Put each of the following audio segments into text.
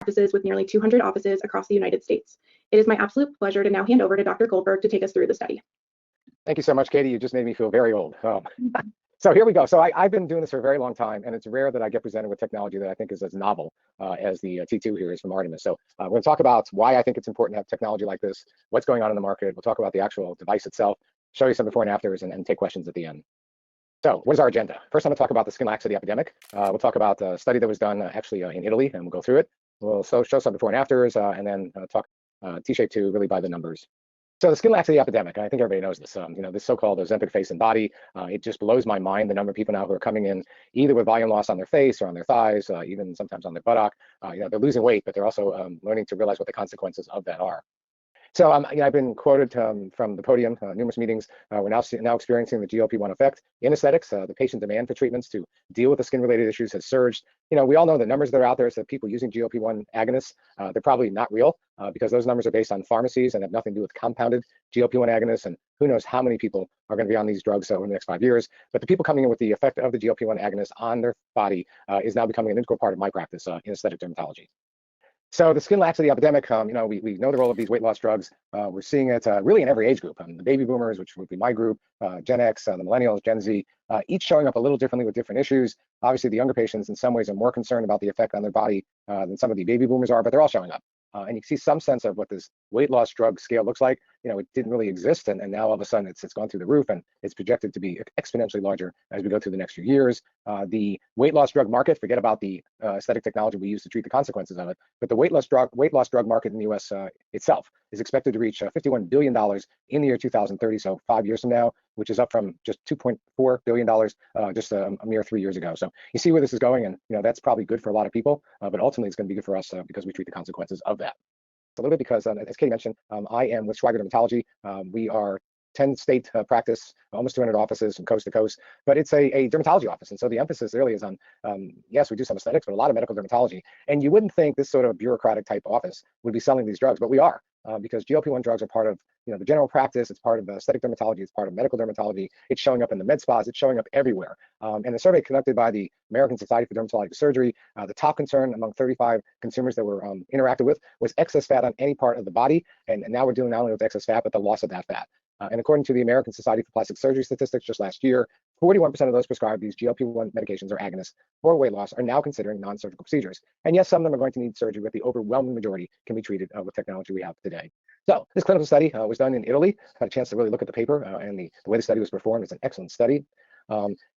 Practices with nearly 200 offices across the United States. It is my absolute pleasure to now hand over to Dr. Goldberg to take us through the study. Thank you so much, Katie. You just made me feel very old. So here we go. So I've been doing this for a very long time, and it's rare that I get presented with technology that I think is as novel as the T2 here is from Artemis. So we're going to talk about why I think it's important to have technology like this, what's going on in the market. We'll talk about the actual device itself, show you some before and afters, and take questions at the end. So what is our agenda? First, I'm going to talk about the skin laxity epidemic. We'll talk about a study that was done actually in Italy, and we'll go through it. We'll show some before and afters, and then talk T-shape 2 really by the numbers. So the skin laxity epidemic, I think everybody knows this. This so-called Ozempic face and body. It just blows my mind the number of people now who are coming in either with volume loss on their face or on their thighs, even sometimes on their buttock. They're losing weight, but they're also learning to realize what the consequences of that are. So I've been quoted from the podium, numerous meetings. We're now experiencing the GLP-1 effect in aesthetics. The patient demand for treatments to deal with the skin-related issues has surged. We all know the numbers that are out there is that people using GLP-1 agonists, they're probably not real because those numbers are based on pharmacies and have nothing to do with compounded GLP-1 agonists. And who knows how many people are going to be on these drugs over the next 5 years. But the people coming in with the effect of the GLP-1 agonist on their body is now becoming an integral part of my practice in aesthetic dermatology. So the skin laxity epidemic, we know the role of these weight loss drugs. We're seeing it really in every age group. The baby boomers, which would be my group, Gen X, the millennials, Gen Z, each showing up a little differently with different issues. Obviously, the younger patients in some ways are more concerned about the effect on their body than some of the baby boomers are, but they're all showing up. And you see some sense of what this weight loss drug scale looks like. It didn't really exist, and now all of a sudden it's gone through the roof, and it's projected to be exponentially larger as we go through the next few years. The weight loss drug market, forget about the aesthetic technology we use to treat the consequences of it, but the weight loss drug market in the U.S. Itself is expected to reach $51 billion in the year 2030, so 5 years from now, which is up from just $2.4 billion just a mere 3 years ago. So you see where this is going, and that's probably good for a lot of people, but ultimately it's going to be good for us because we treat the consequences of that. A little bit because, as Katie mentioned, I am with Schweiger Dermatology. We are 10-state practice, almost 200 offices from coast to coast, but it's a dermatology office. And so the emphasis really is on, yes, we do some aesthetics, but a lot of medical dermatology. And you wouldn't think this sort of bureaucratic type office would be selling these drugs, but we are. Because GLP-1 drugs are part of the general practice, it's part of aesthetic dermatology, it's part of medical dermatology, it's showing up in the med spas, it's showing up everywhere. And a survey conducted by the American Society for Dermatologic Surgery, the top concern among 35 consumers that were interacted with was excess fat on any part of the body. And now we're dealing not only with excess fat, but the loss of that fat. And according to the American Society for Plastic Surgery statistics just last year, 41% of those prescribed these GLP-1 medications or agonists for weight loss are now considering non-surgical procedures. And yes, some of them are going to need surgery, but the overwhelming majority can be treated with technology we have today. So this clinical study was done in Italy. Had a chance to really look at the paper and the way the study was performed. It's an excellent study.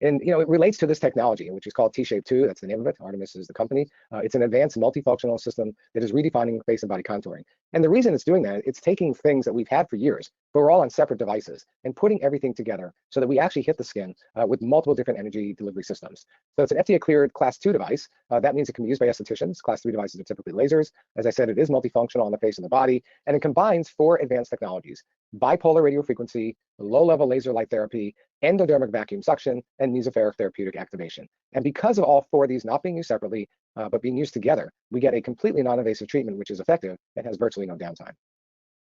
It relates to this technology, which is called T-shape 2. That's the name of it. Artemis is the company. It's an advanced multifunctional system that is redefining face and body contouring. And the reason it's doing that, it's taking things that we've had for years, but we're all on separate devices, and putting everything together so that we actually hit the skin with multiple different energy delivery systems. So it's an FDA-cleared Class 2 device. That means it can be used by estheticians. Class 3 devices are typically lasers. As I said, it is multifunctional on the face and the body, and it combines 4 advanced technologies: bipolar radiofrequency, low-level laser light therapy, endodermic vacuum suction, and mesospheric therapeutic activation. And because of all 4 of these not being used separately, but being used together, we get a completely non-invasive treatment, which is effective and has virtually no downtime.